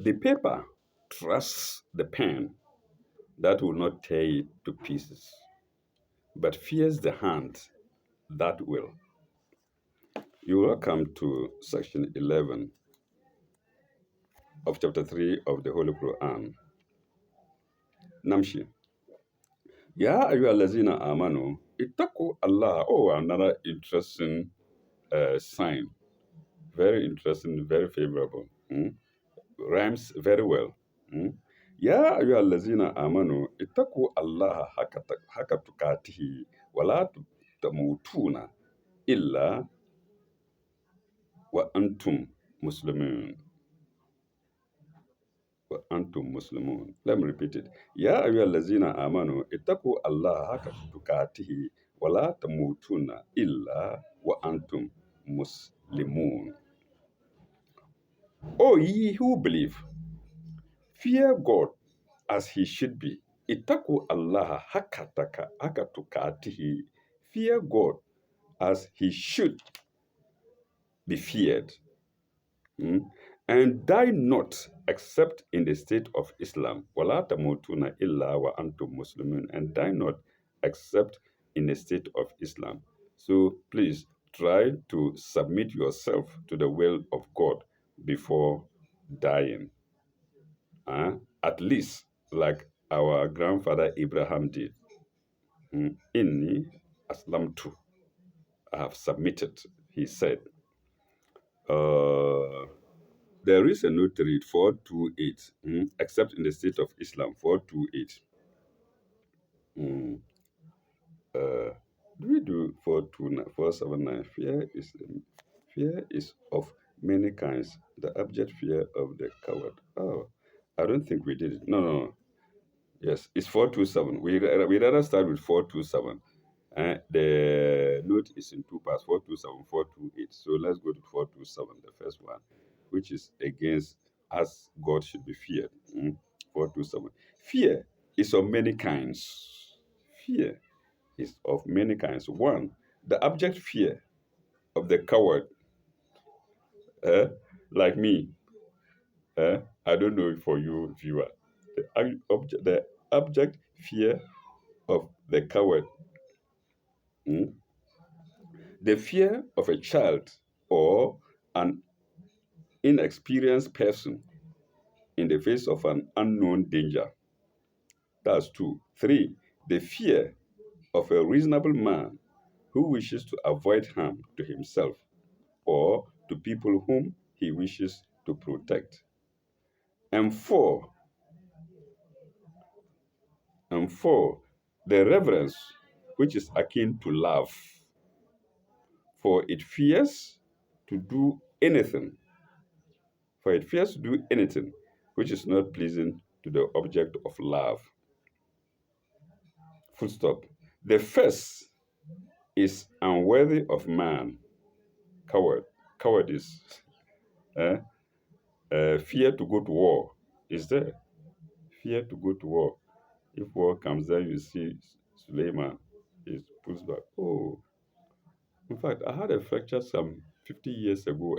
The paper trusts the pen that will not tear it to pieces, but fears the hand that will. You're welcome to section 11 of chapter 3 of the Holy Quran. Namshi. Ya ayyuhallazina amanu, ittaqu Allah. Oh, another interesting sign. Very interesting, very favorable. Rhymes very well. Ya ayyuhallazina amanu, ittaqu Allah haka tukatihi, wala tamutuna illa wa antum muslimun. وأنتم مسلمون. Let me repeat it. يا أيها الذين آمنوا اتقوا الله حق تقاته ولا تموتون إلا وأنتم مسلمون. O ye who believe, fear God as he should be. اتقوا الله حق تقاته. Fear God as he should be feared. And die not except in the state of Islam. وَلَا تَمُوتُونَ إِلَّا وَأَنْتُمْ مُسْلِمُونَ. And die not except in the state of Islam. So please try to submit yourself to the will of God before dying. At least like our grandfather Abraham did. Inni aslamtu. I have submitted, he said. There is a note to read 428, except in the state of Islam, 428. Do we do 429, 479? Fear is of many kinds. The abject fear of the coward. Oh, I don't think we did it. No. Yes, it's 427. We rather start with 427. The note is in two parts, 427, 428. So let's go to 427, the first one, which is against as God should be feared. 427. Fear is of many kinds. Fear is of many kinds. One, the abject fear of the coward, like me. I don't know for you, viewer. The abject fear of the coward. The fear of a child or an inexperienced person in the face of an unknown danger. That's two. Three, the fear of a reasonable man who wishes to avoid harm to himself or to people whom he wishes to protect. And four, the reverence which is akin to love, for it fears to do anything. For it fears to do anything which is not pleasing to the object of love. Full stop. The first is unworthy of man. Cowardice. Fear to go to war is there. Fear to go to war. If war comes, then you see Suleiman is pushed back. Oh, in fact, I had a fracture some 50 years ago.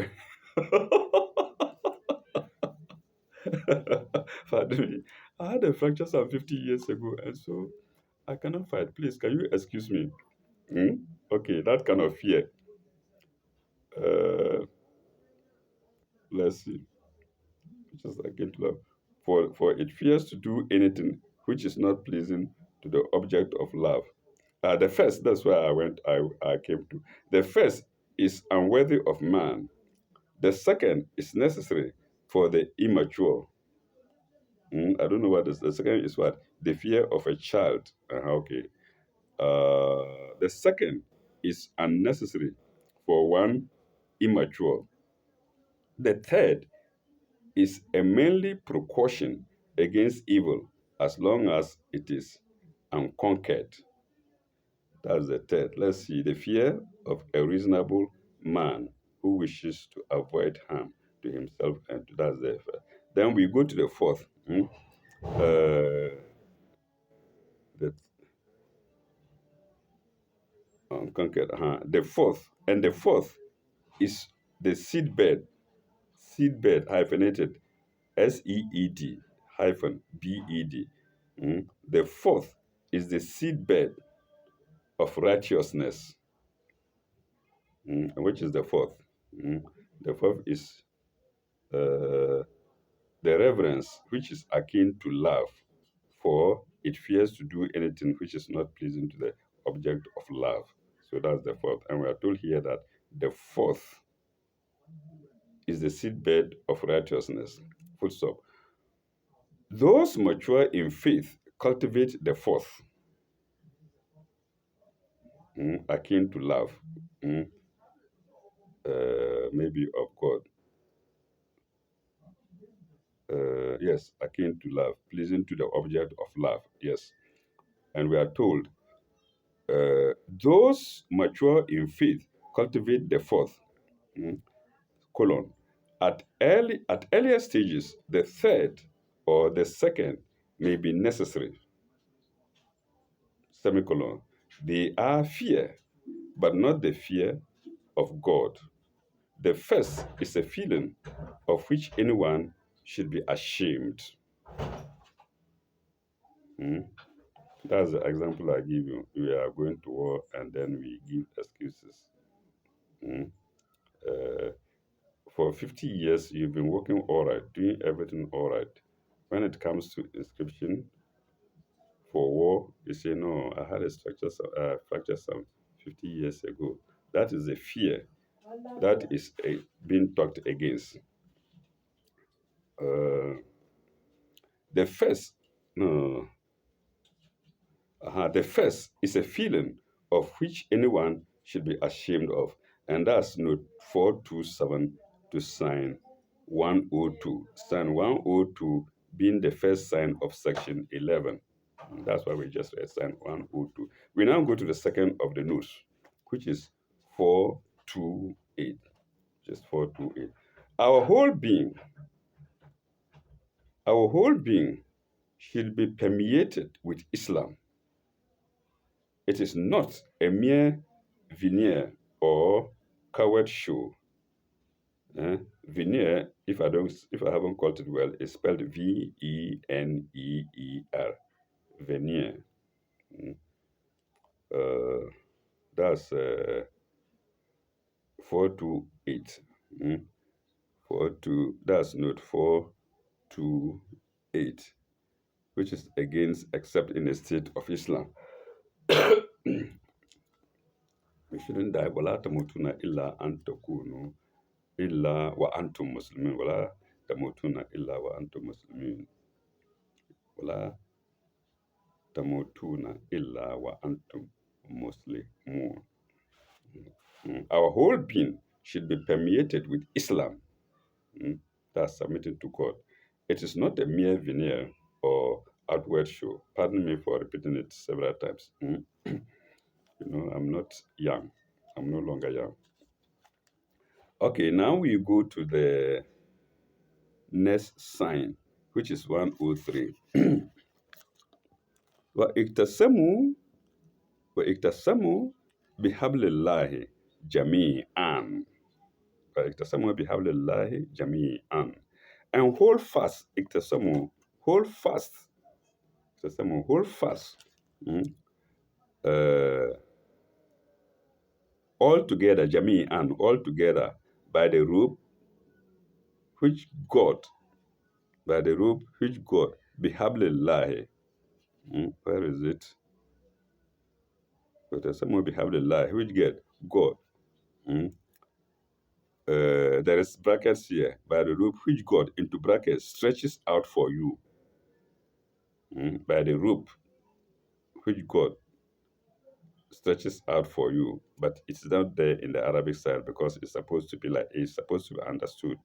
Pardon me. I had a fracture some 50 years ago, and so I cannot fight. Please, can you excuse me? Okay, that kind of fear. Uh, let's see. Just again to love. For it fears to do anything which is not pleasing to the object of love. The first, that's where I came to. The first is unworthy of man. The second is necessary for the immature. I don't know what this. The second is what? The fear of a child. Okay. The second is unnecessary for one immature. The third is a mainly precaution against evil as long as it is unconquered. That's the third. Let's see. The fear of a reasonable man who wishes to avoid harm to himself and to that's the first. Then we go to the fourth. The unconquered. The fourth is the seedbed hyphenated SEED hyphen BED. The fourth is the seedbed of righteousness. Which is the fourth? Mm. The fourth is uh, the reverence, which is akin to love, for it fears to do anything which is not pleasing to the object of love. So that's the fourth. And we are told here that the fourth is the seedbed of righteousness. Full stop. Those mature in faith cultivate the fourth, akin to love, mm, maybe of God. Yes, akin to love, pleasing to the object of love. Yes. And we are told those mature in faith cultivate the fourth, mm, colon. At earlier stages, the third or the second may be necessary, semicolon. They are fear, but not the fear of God. The first is a feeling of which anyone should be ashamed. Mm. That's the example I give you. We are going to war and then we give excuses. Mm. Uh, for 50 years, you've been working all right, doing everything all right. When it comes to inscription for war, you say, no, I had a fracture some 50 years ago. That is a fear that is being talked against. Uh, the first, no, the first is a feeling of which anyone should be ashamed of. And that's note 427 to sign 102. Sign 102 being the first sign of section 11. That's why we just read sign 102. We now go to the second of the notes, which is 428. Just 428. Our whole being, our whole being should be permeated with Islam. It is not a mere veneer or coward show. Veneer, if I haven't called it well, is spelled Veneer. Veneer. Mm. Uh, that's 428. Mm. That's note 428, which is against except in the state of Islam. We shouldn't die. وَلَا تَمُوتُنَّ إِلَّا أَن تَكُونُوا إِلَّا وَأَنْتُمْ مُسْلِمُونَ وَلَا تَمُوتُنَّ إِلَّا وَأَنْتُمْ مُسْلِمُونَ وَلَا تَمُوتُنَّ إِلَّا وَأَنْتُمْ مُسْلِمُونَ. Our whole being should be permeated with Islam. That's submitted to God. It is not a mere veneer or outward show. Pardon me for repeating it several times. I'm not young. I'm no longer young. Okay, now we go to the next sign, which is 103. وَاِكْتَسَمُوا وَاِكْتَسَمُوا بِحَبْلِ اللَّهِ جَمِيعًا. وَاِكْتَسَمُوا بِحَبْلِ اللَّهِ جَمِيعًا. And hold fast, اِكْتَسَمُوا, hold fast, اِكْتَسَمُوا, hold fast, all together, جَمِيعًا, all together, by the rope which God, بِحَبْلِ اللَّهِ. Where is it? But someone behalf the lie, which get God. Mm. There is brackets here by the rope which God into brackets stretches out for you. By the rope which God stretches out for you, but it's not there in the Arabic side because it's supposed to be understood.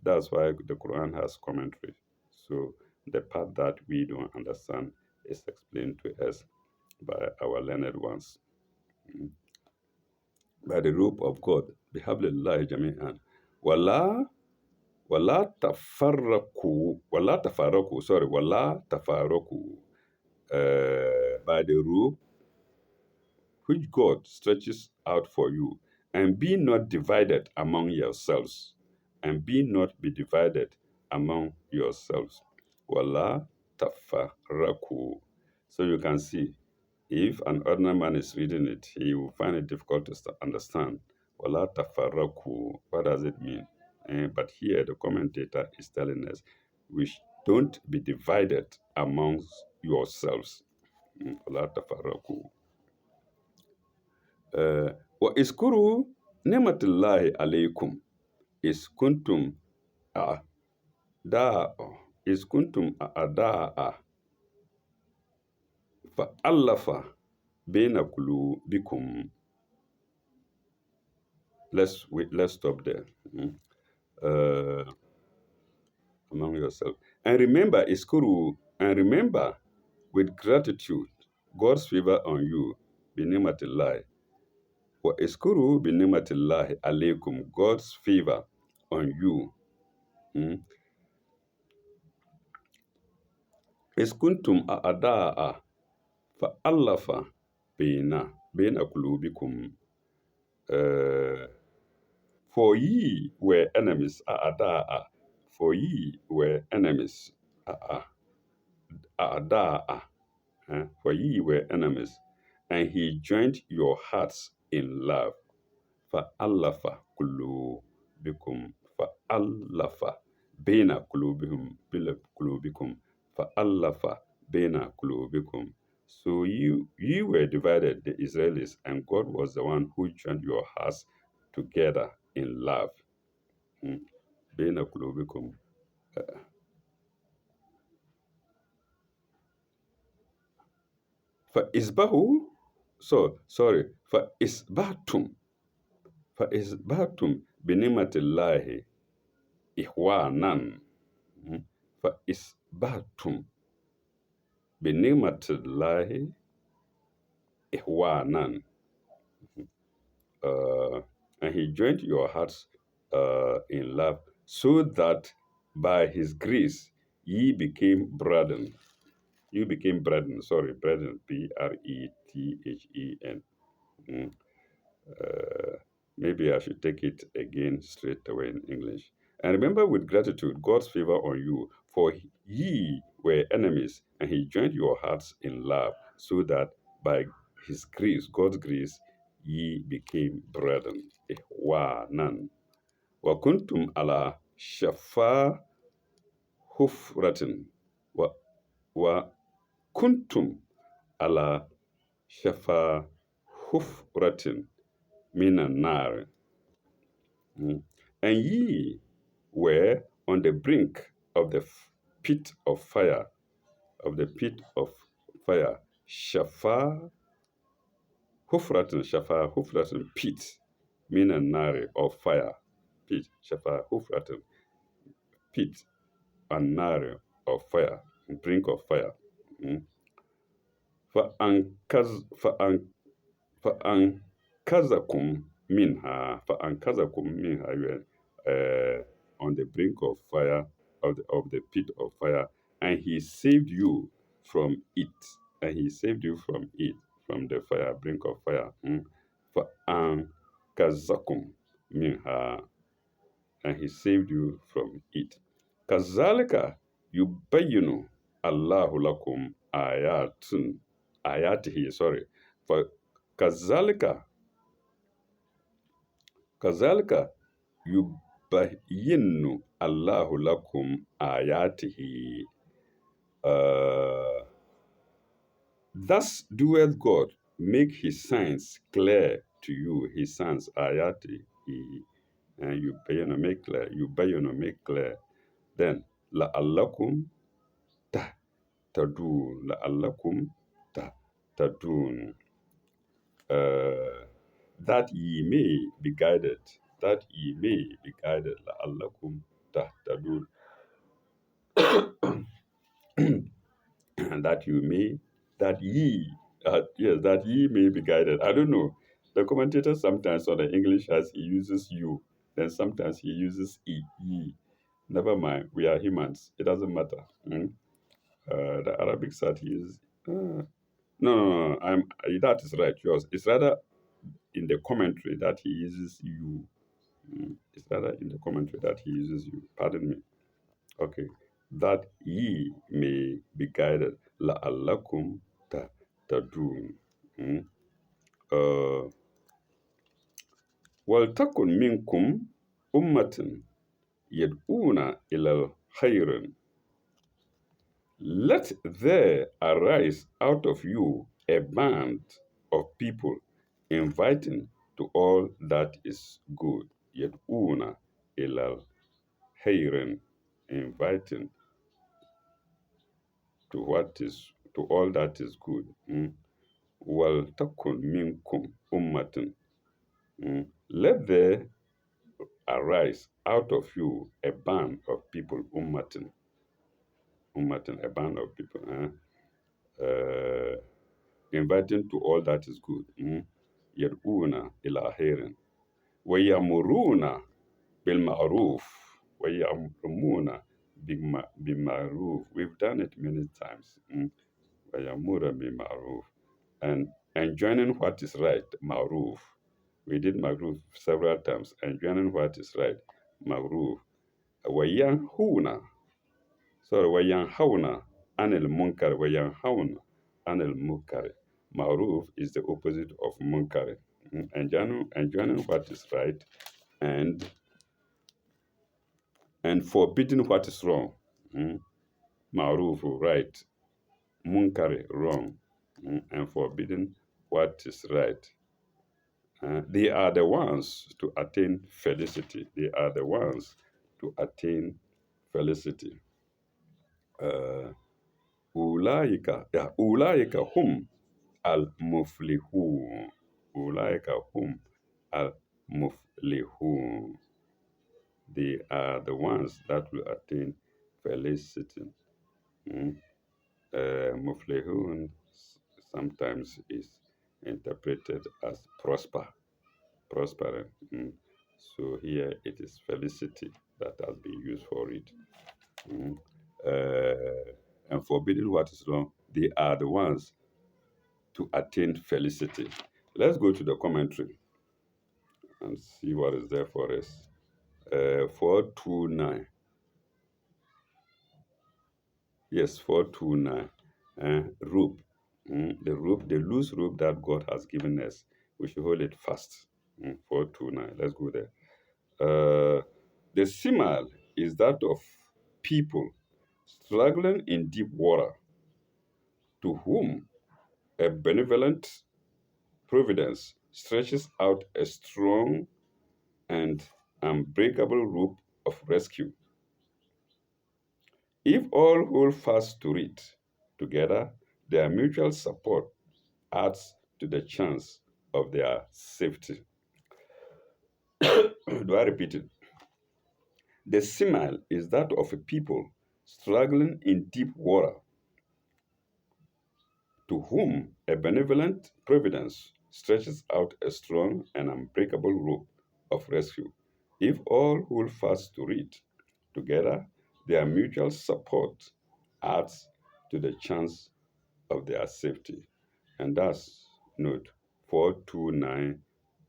That's why the Quran has commentary. So the part that we don't understand is explained to us by our learned ones. By the rope of God, bihablillahi jami'an. Wala tafarraku, sorry, wala tafarraku. By the rope which God stretches out for you, and be not divided among yourselves, and be not be divided among yourselves. Wala tafarraku. So you can see, if an ordinary man is reading it, he will find it difficult to understand. Wala tafarraku. What does it mean? But here the commentator is telling us, don't be divided amongst yourselves. Wala tafarraku. Wa iskuru ni'matullahi alaykum is kuntum a'da'a is kuntum a'da'a fa'alafa baina qulubikum. Let's stop there. Uh, among yourself. And remember with gratitude God's favor on you. Binimatillahi. Wa iskuru binimatillahi alaykum. God's favor on you. Mm. Iskuntum a'da'a fa'alafa baina qulubikum. Uh, for ye were enemies, a'da'a. For ye were enemies, a'da'a. For ye were enemies, and he joined your hearts in love. فَأَلَّفَ قُلُوبِكُمْ فَأَلَّفَ بَيْنَ قُلُوبِكُمْ فَأَلَّفَ بَيْنَ قُلُوبِكُمْ. So you were divided, the Israelis, and God was the one who joined your hearts together in love. بَيْنَ قُلُوبِكُمْ. فَإِسْبَهُ sorry, فَإِسْبَهْتُمْ بِنِعْمَةِ اللَّهِ إِخْوَانًا. فَإِسْبَهْتُمْ بِنِعْمَةِ اللَّهِ إِخْوَانًا. And he joined your hearts in love, so that by his grace ye became brethren. You became brethren, brethren, Brethen. Maybe I should take it again straight away in English. And remember with gratitude God's favor on you, for ye were enemies, and he joined your hearts in love, so that by his grace, God's grace, ye became brethren. Ihwanan. Wa kuntum ala shafa hufratin. Wa kuntum ala shafa hufratin minan nar. And ye were on the brink of the pit of fire, Shafa hufratin, pit, meaning nare of fire, pit, Shafa hufratin, pit, and nare of fire, brink of fire. فأنقذكم منها. You were on the brink of fire, of the pit of fire, and he saved you from it. From the fire, brink of fire. فأنقذكم منها, and he saved you from it. كذلك يبين الله لكم آياته. فكذلك يبين الله لكم آياته. Thus doeth God make his signs clear to you, his signs, ayati, and you make clear. Then, la'allakum tahtadun, that ye may be guided, la'allakum tahtadun, and that ye may be guided. I don't know. The commentator sometimes on the English he uses you, then sometimes he uses ye. Never mind, we are humans. It doesn't matter. The Arabic side he uses. No. That is right. Yours. It's rather in the commentary that he uses you. It's rather in the commentary that he uses you. Pardon me. Okay, that ye may be guided. La'allakum tadun. Mm. Uh, وَلْتَكُنْ مِنْكُمْ أُمَّةٌ يَدْعُونَ إِلَى الْخَيْرِ. Let there arise out of you a band of people inviting to all that is good. يَدْعُونَ إِلَى الْخَيْرِ, inviting to all that is good. Mm. وَلْتَكُنْ مِنْكُمْ أُمَّةٌ. Mm. Let there arise out of you a band of people, ummatan, a band of people, inviting to all that is good. يدعون إلى خير ويأمرون بالمعروف ويأمرون بالمعروف. We've done it many times. ويأمرون بالمعروف, and enjoining what is right, معروف. We did معروف several times, enjoining what is right, معروف. وينهون وَيَنْهَوْنَ عَنِ الْمُنْكَرِ وَيَنْهَوْنَ عَنِ الْمُنْكَرِ. Ma'ruf is the opposite of munkar. Enjoining what is right, and forbidding what is wrong. Ma'ruf, right. Munkar, wrong. And forbidding what is right. They are the ones to attain felicity. They are the ones to attain felicity. Uh, Ulaika hum al-muflihun. Ulaika hum al-muflihun. They are the ones that will attain felicity. Mm. Muflihun sometimes is interpreted as prosperous. So here it is felicity that has been used for it. Mm. And forbidding what is wrong, they are the ones to attain felicity. Let's go to the commentary and see what is there for us. 429. Yes, 429. Rope. The loose rope that God has given us. We should hold it fast. 429. Let's go there. The simile is that of people struggling in deep water, to whom a benevolent providence stretches out a strong and unbreakable rope of rescue. If all hold fast to it together, their mutual support adds to the chance of their safety. Do I repeat it? The simile is that of a people struggling in deep water, to whom a benevolent providence stretches out a strong and unbreakable rope of rescue. If all hold fast to it together, their mutual support adds to the chance of their safety. And that's note 429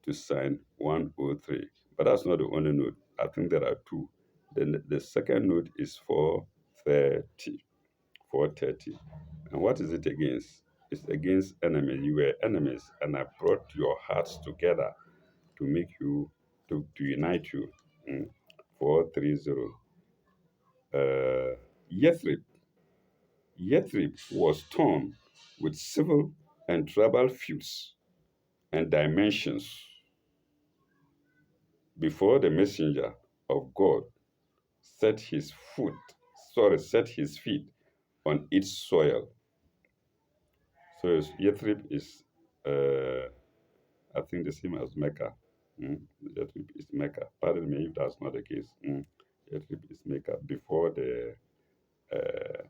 to sign 103. But that's not the only note. I think there are two. Then the second note is 430. 430. And what is it against? It's against enemies. You were enemies, and I brought your hearts together to make you, to unite you. 430. Uh, Yathrib. Yathrib was torn with civil and tribal feuds and dimensions before the messenger of God set his set his feet on its soil. So Yathrib is, I think, the same as Mecca. Yathrib is Mecca. Pardon me if that's not the case. Yathrib is Mecca before the uh,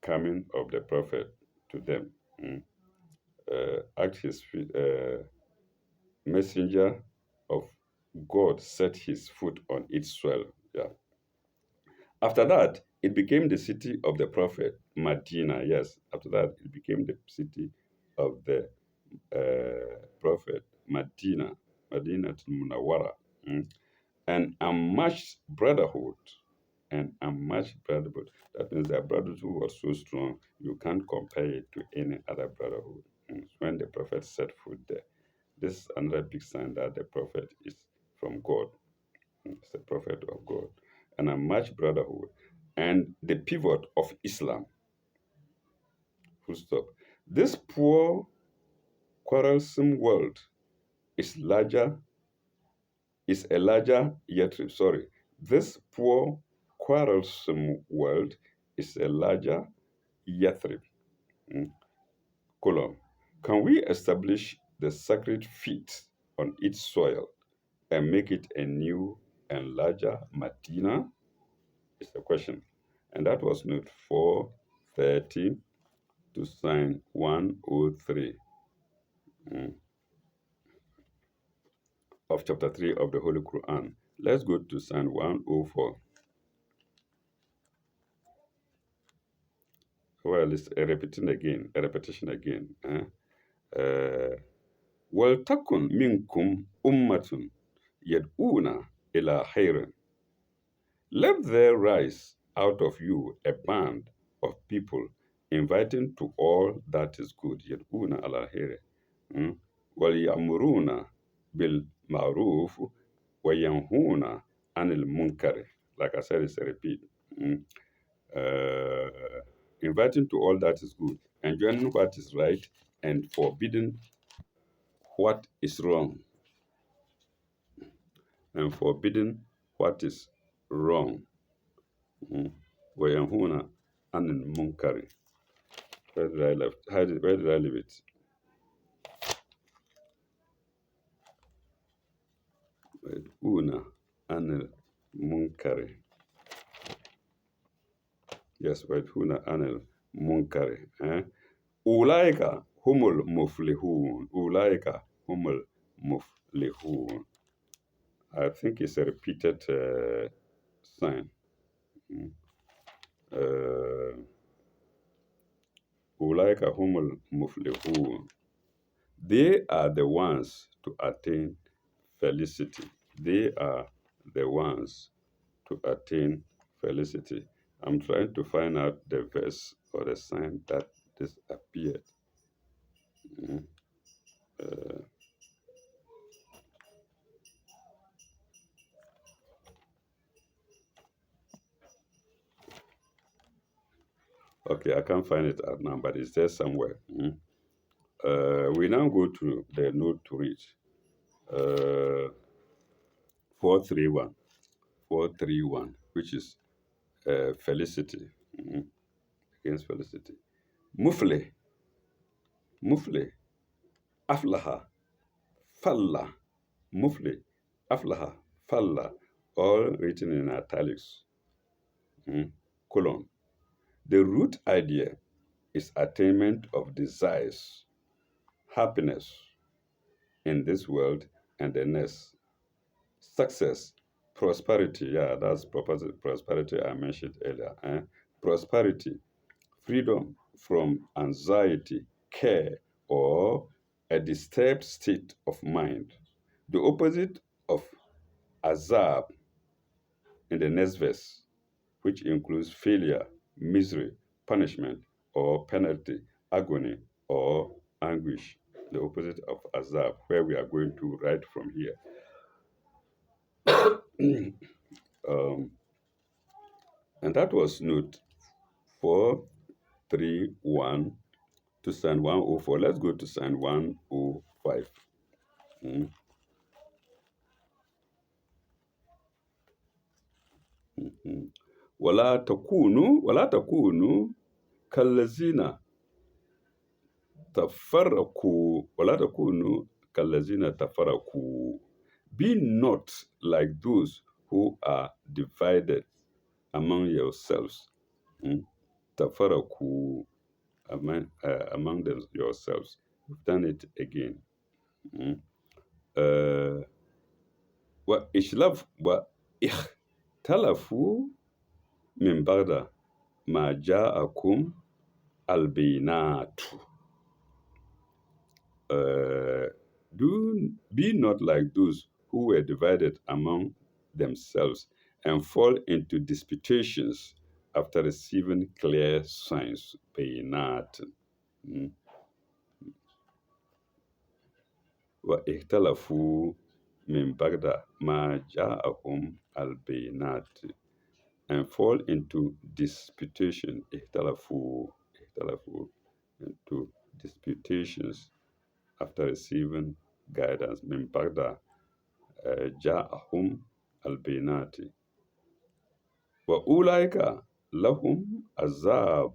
coming of the prophet to them. At his feet, messenger of God set his foot on its soil. Yeah. After that, it became the city of the prophet, Medina. Yes, after that, it became the city of the prophet, Medina to Munawara. And unmatched brotherhood and unmatched brotherhood. That means their brotherhood was so strong, you can't compare it to any other brotherhood. When the prophet set foot there, this is another big sign that the prophet is from God. It's a prophet of God. An unmatched brotherhood. And the pivot of Islam. Full stop. This poor, quarrelsome world is larger, is a larger Yathrib. Sorry. This poor, quarrelsome world is a larger Yathrib. Mm, colon. Can we establish the sacred feet on its soil and make it a new and larger Medina? Is the question. And that was note 430 to sign 103 of chapter 3 of the Holy Quran. Let's go to sign 104. Well, it's a repetition again. وَلْتَكُنْ مِنْكُمْ أُمَّةٌ يَدْعُونَ إِلَى خَيْرٍ. Let there rise out of you a band of people inviting to all that is good. يَدْعُونَ إِلَى خَيْرٍ. وَلْيَأْمُرُونَ بِالْمَعْرُوفِ وَيَنْهُونَ عَنِ الْمُنْكَرِ. Like I said, it's a repeat. Mm. Inviting to all that is good, enjoining what is right, and forbidding what is wrong. And forbidding what is wrong. وَيَنْهُونَ عَنِ الْمُنْكَرِ. Where did I left? Where did I leave it? وَيَنْهُونَ عَنِ الْمُنْكَرِ. Yes, وَيَنْهُونَ عَنِ الْمُنْكَرِ. أُولَٰئِكَ هُمُ الْمُفْلِحُونَ. أُولَٰئِكَ هُمُ الْمُفْلِحُونَ. I think it's a repeated sign. أُولَٰئِكَ هُمُ الْمُفْلِحُونَ. They are the ones to attain felicity. They are the ones to attain felicity. I'm trying to find out the verse or the sign that this appeared. Okay, I can't find it out now, but it's there somewhere. We now go to the note to read. 431. 431, which is felicity. Against felicity. Mufle, mufle, aflaha, falla, mufle, aflaha, falla, all written in italics. Colon. The root idea is attainment of desires, happiness in this world and the next, success, prosperity. Yeah, that's prosperity I mentioned earlier. Prosperity, freedom from anxiety, care, or a disturbed state of mind. The opposite of azab in the next verse, which includes failure, misery, punishment, or penalty, agony, or anguish. The opposite of azab, where we are going to write from here. And that was note 431 to sign 104. Let's go to sign 105. ولا تكونوا كالذين تفرقوا. Be not like those who are divided among yourselves. تفرقوا among yourselves. We've done it again. واختلفوا من بعد ما جاءكم البينات. Be not like those who were divided among themselves and fall into disputations after receiving clear signs. بينات. Mm. واختلفوا من بعد ما جاءهم البينات and fall into disputation. اختلفوا into disputations after receiving guidance. من بعد جاءهم البينات وأولئك لهم عذاب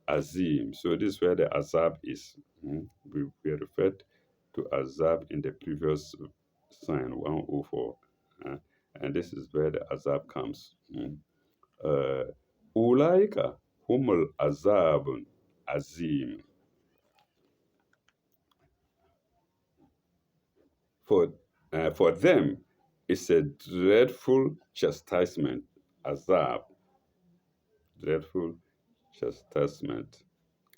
azim. So this is where the azab is. We referred to azab in the previous sign 104. uh, and this is where the azab comes. Ulaika humul azabun azim. For them, it's a dreadful chastisement. Azab, dreadful chastisement.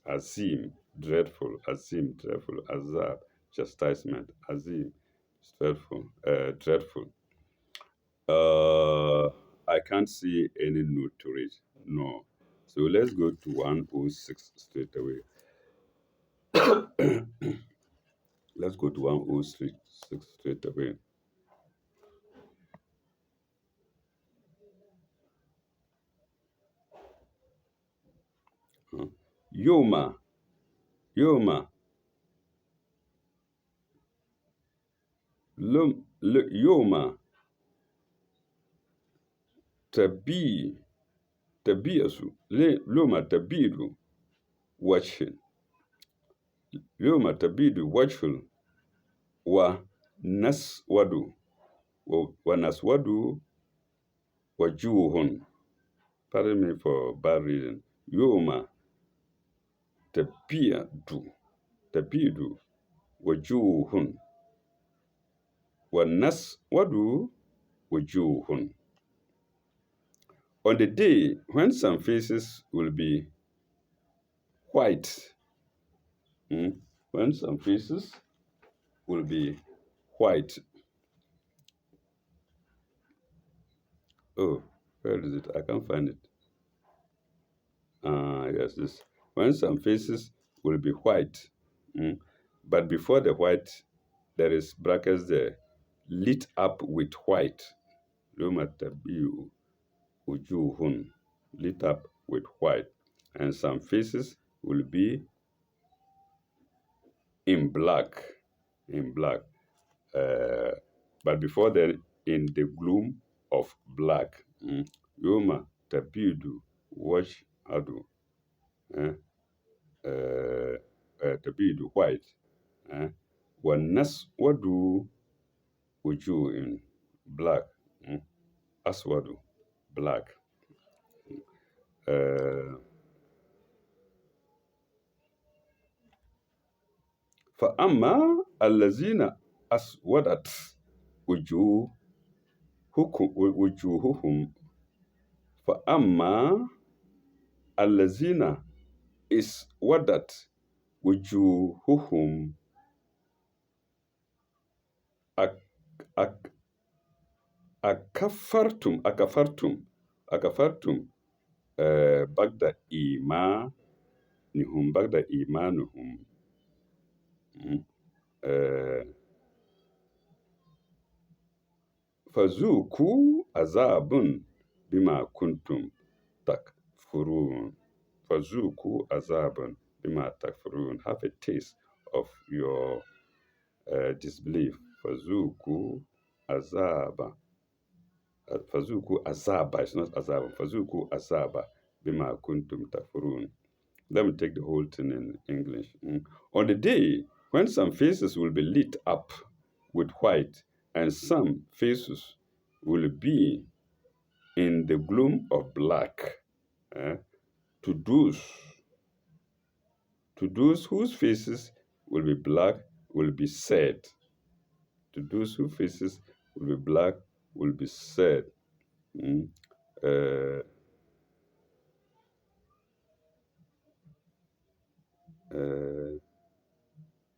Azim, dreadful. Azim, dreadful. Azab, chastisement. Azim, dreadful. Dreadful. I can't see any note to it. No. So let's go to 106 straight away. Let's go to 106 straight away. Yoma, Yoma, Yoma, Tabi, Tabiasu, Loma Tabidu, Watching, Yoma Tabidu, Watchful, Wa Naswadu, Wa Naswadu, Wajuhun. Pardon me for bad reading. Yoma Tabidu, Wajuhun, Wa Naswadu, Wajuhun. On the day when some faces will be white, when some faces will be white. Oh, where is it? I can't find it. Yes, this. When some faces will be white, but before the white, there is brackets there, lit up with white. Lumatabiu ujuhun, lit up with white, and some faces will be in black, in black. But before then, in the gloom of black. Yoma tabidu wash adu. Tabidu white. Wanas wadu uju in black. Aswadu black. فأما الذين أسودت وجوههم فأما الذين اسودت وجوههم أكفرتم بعد إيمانهم فذوقوا عذاب بما كنتم تكفرون. فذوقوا عذابا بما تكفرون. Have a taste of your disbelief. فذوقوا عذابا. فذوقوا عذابا. It's not عذابا. فذوقوا عذابا بما كنتم تكفرون. Let me take the whole thing in English. On the day when some faces will be lit up with white, and some faces will be in the gloom of black, to those whose faces will be black will be said. To those whose faces will be black will be said.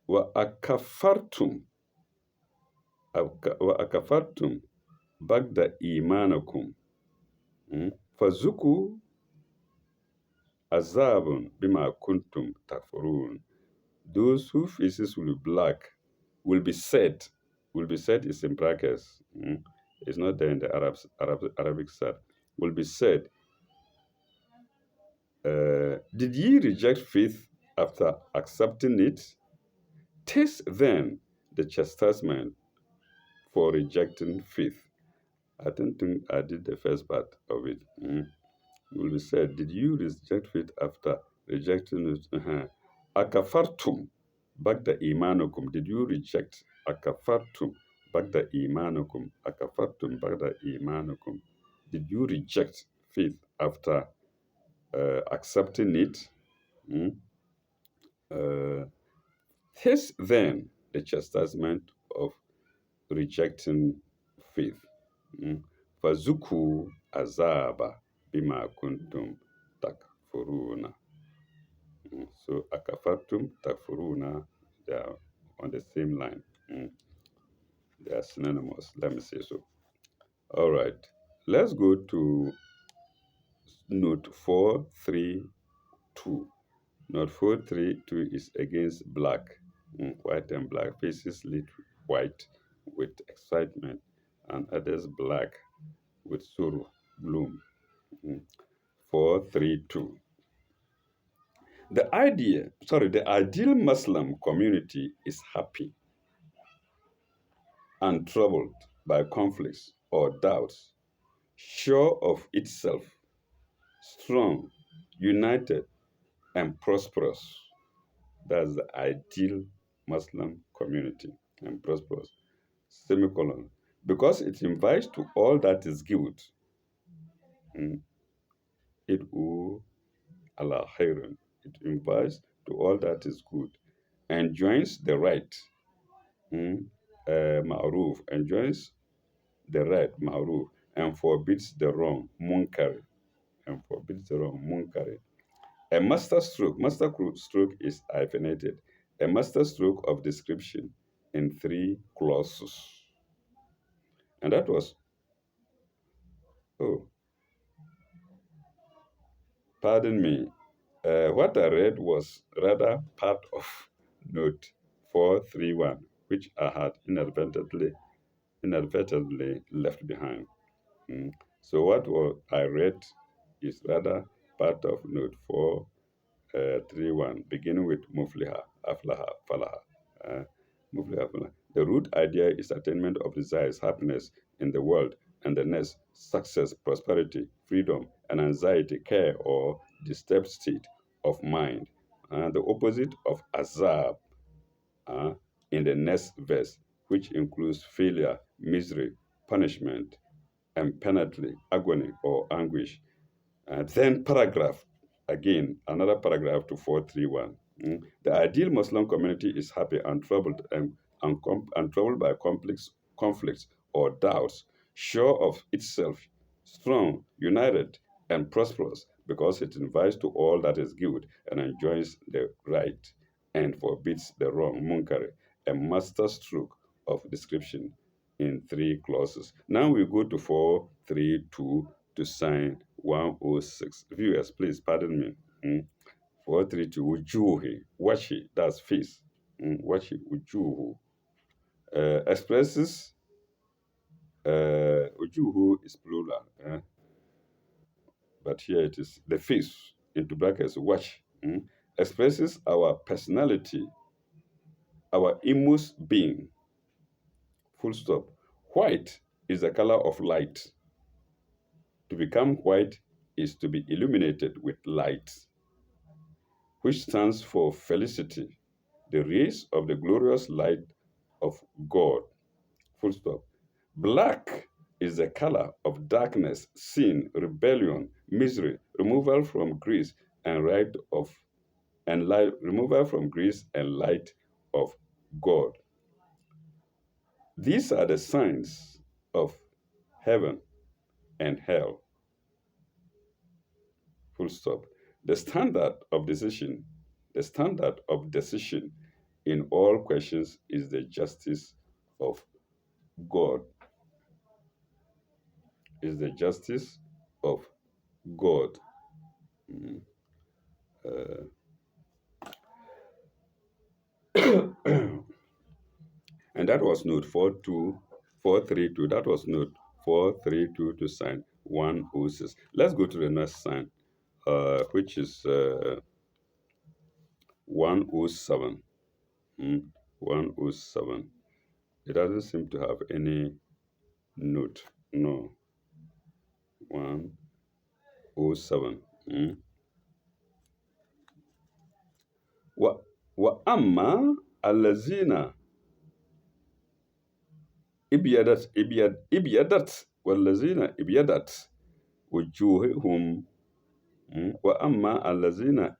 وَأَكَفَرْتُمْ bagda imanakum. Fazuku azabun bima kuntum takfurun. Those whose faces will be black will be said is in brackets. It's not there in the Arabic side. Will be said, did ye reject faith after accepting it? Taste then the chastisement for rejecting faith. I don't think I did the first part of it. Will be said, did you reject faith after rejecting it? Akafartum bagda imanukum. Did you reject? Akafartum bagda imanukum. Akafartum bagda imanukum. Did you reject faith after accepting it? Mm? Uh, Taste then the chastisement of rejecting faith. Fazuku azaba bima kuntum takfuruna. So akafartum takfuruna, they are on the same line. They are synonymous. Let me say so. All right. Let's go to note 432. Note 432 is against black. White and black faces lit white with excitement, and others black with sorrow, gloom. 432. The ideal Muslim community is happy, untroubled by conflicts or doubts, sure of itself, strong, united, and prosperous. That's the ideal Muslim community, and prosperous. Semicolon. Because it invites to all that is good. Mm, It ala khairan. It invites to all that is good, enjoins the right, ma'ruf, enjoins the right, ma'ruf, and forbids the wrong, munkar, and forbids the wrong, munkar. A master stroke is hyphenated, a master stroke of description in three clauses. And that was, oh, pardon me, what I read was rather part of note 431, which I had inadvertently left behind. So I read is rather part of note 431, beginning with mufliha, aflaha, falaha. Uh, mufliha, falaha. The root idea is attainment of desires, happiness in the world and the next, success, prosperity, freedom, and anxiety, care, or disturbed state of mind. The opposite of azab uh, in the next verse, which includes failure, misery, punishment, and penalty, agony, or anguish. Then paragraph, again, another paragraph to 431. The ideal Muslim community is happy, untroubled, and troubled by conflicts or doubts, sure of itself, strong, united, and prosperous, because it invites to all that is good and enjoys the right and forbids the wrong, munkar, a master stroke of description in three clauses. Now we go to 432 to sign 106. Viewers, please pardon me. 432, wujuhi, washi, that's face. Washi, wujuhu. Expresses, wujuhu is plural, but here it is the face, into brackets, wash. Expresses our personality, our inmost being, full stop. White is the color of light. To become white is to be illuminated with light, which stands for felicity, the rays of the glorious light of God. Full stop. Black is the color of darkness, sin, rebellion, misery, removal from grace and right of and light, removal from grace and light of God. These are the signs of heaven and hell. Full stop. The standard of decision in all questions is the justice of God. is the justice of God. Mm. Uh, and that was note 432. That was note 432 to sign 106. Let's go to the next sign, which is 107. 107. It doesn't seem to have any note. No, 107. Mm. Wa, wa amma allazina ibyadat wallazina ibyadat wujuhihum. Wa amma allazina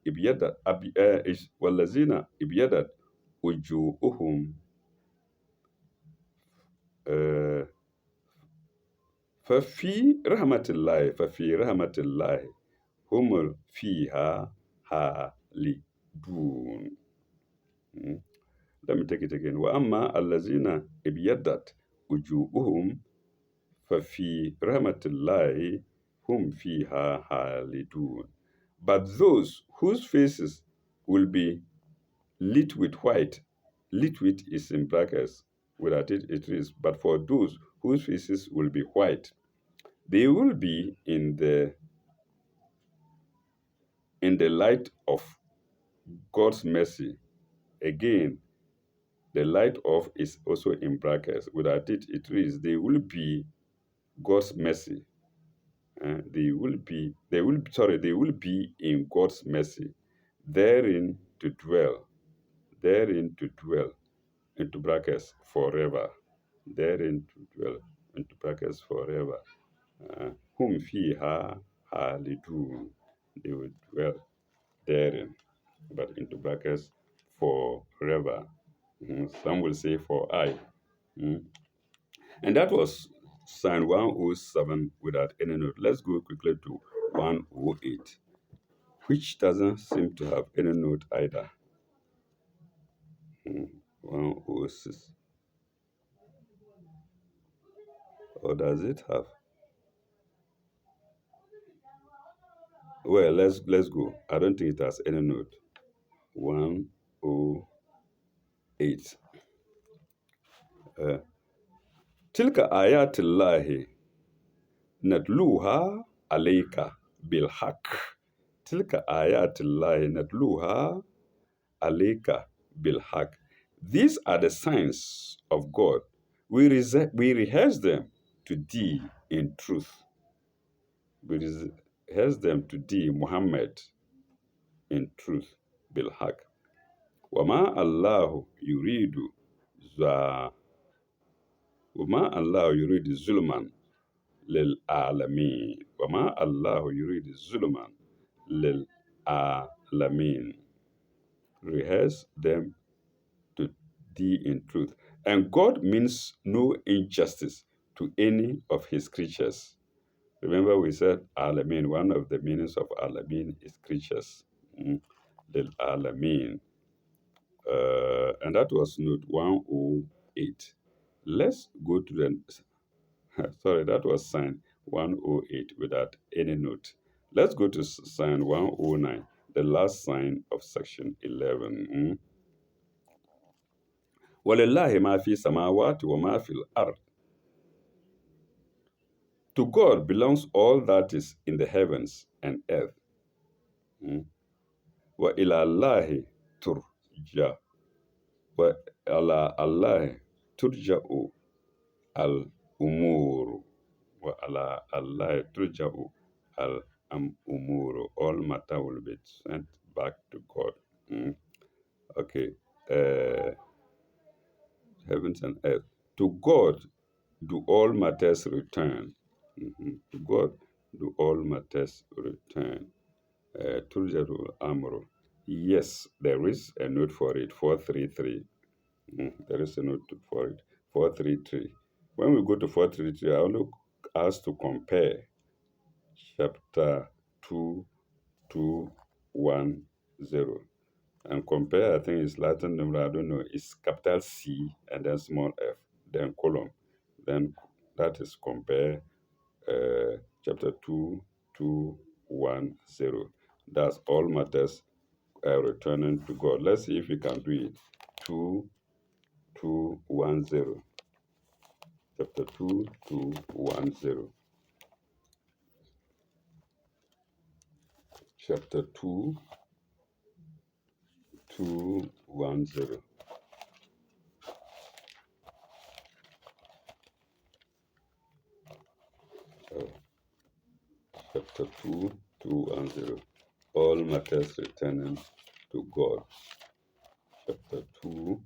wallazina ibyadat wujuhum uh, fafi rahmatillahi humul fiha halidun. Mm. Let me take it again. Wa amma allazina ibyadat wujuhum fafi rahmatillahi hum fiha halidun. But those whose faces will be lit with white, lit with is in brackets, without it is, but for those whose faces will be white, they will be in the light of God's mercy. Again, the light of is also in brackets. Without it reads, they will be God's mercy. They will be in God's mercy, therein to dwell, into brackets forever, therein to dwell, into brackets forever. Whom fiha halidun, they will dwell therein, but into brackets forever. Some will say for I. Mm. And that was sign 107 without any note. Let's go quickly to 108, which doesn't seem to have any note either. 106. Or does it have? Well, let's go. I don't think it has any note. 108. Uh, Tilka ayatillahi natluha alayka bilhaq. Tilka ayatillahi natluha alayka bilhaq. These are the signs of God. We rehearse them to thee in truth. We rehearse them to thee, Muhammad, in truth, bilhaq. Wama Allahu yuridu za wama Allahu yuridu zulman lil alamin. Wama Allahu yuridu zulman lil alamin. Rehearse them to thee in truth. And God means no injustice to any of his creatures. Remember, we said alamin. One of the meanings of alamin is creatures. Lil alamin. And that was note 108. Let's go to the, sorry, that was sign 108 without any note. Let's go to sign 109, the last sign of section 11. وَلِلَّهِ مَا فِي السَّمَاوَاتِ وَمَا فِي الْأَرْضِ. To God belongs all that is in the heavens and earth. وَإِلَى اللَّهِ تُرْجَعُ وَعَلَى اللَّهِ تُرْجَعُ الْأُمُورُ وَعَلَى اللَّهِ تُرْجَعُ الْأُمُورُ. All matter will be sent back to God. Okay. Heavens and earth. To God do all matters return. To God do all matters return. Turjatul Amro. Yes, there is a note for it, 433. There is a note for it, 433. When we go to 433, I only ask to compare chapter 2210. And compare, I think it's Latin number, I don't know, it's capital C and then small f, then column. Then that is compare chapter 2, 210. That's all matters returning to God. Let's see if we can do it. 2, 210. Chapter 2, 210. Chapter 2, 210. Uh, chapter 2, 210. All matters returning to God. Chapter 2,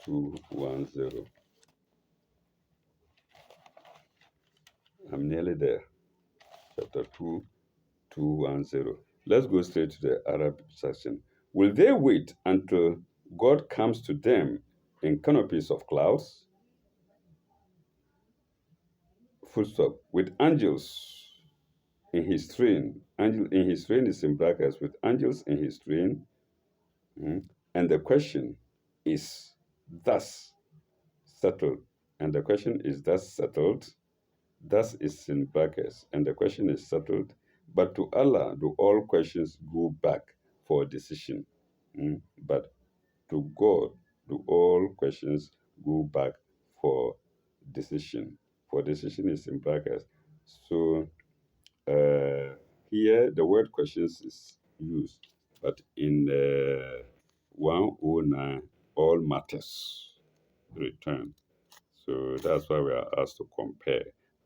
210. I'm nearly there. Chapter 2, 210. Let's go straight to the Arab section. Will they wait until God comes to them in canopies of clouds? Full stop. With angels in his train. Angel in his train is in brackets with angels in his train. And the question is thus settled. And the question is thus settled. Thus is in brackets. And the question is settled. But to Allah do all questions go back for a decision. But to God do all questions go back for decision. For decision is in brackets. So here the word questions is used, but in 109, all matters return. So that's why we are asked to compare,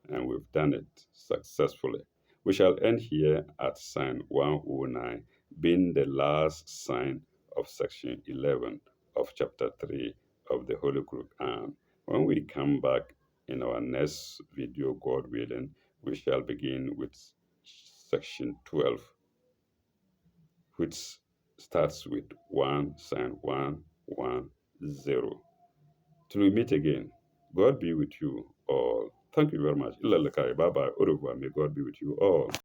and we've done it successfully. We shall end here at sign 109, being the last sign of section 11 of chapter 3 of the Holy Quran. When we come back in our next video, God willing, we shall begin with section 12, which starts with 1 sign 110. Till we meet again, God be with you all. Thank you very much. Bye bye. Au revoir. May God be with you all.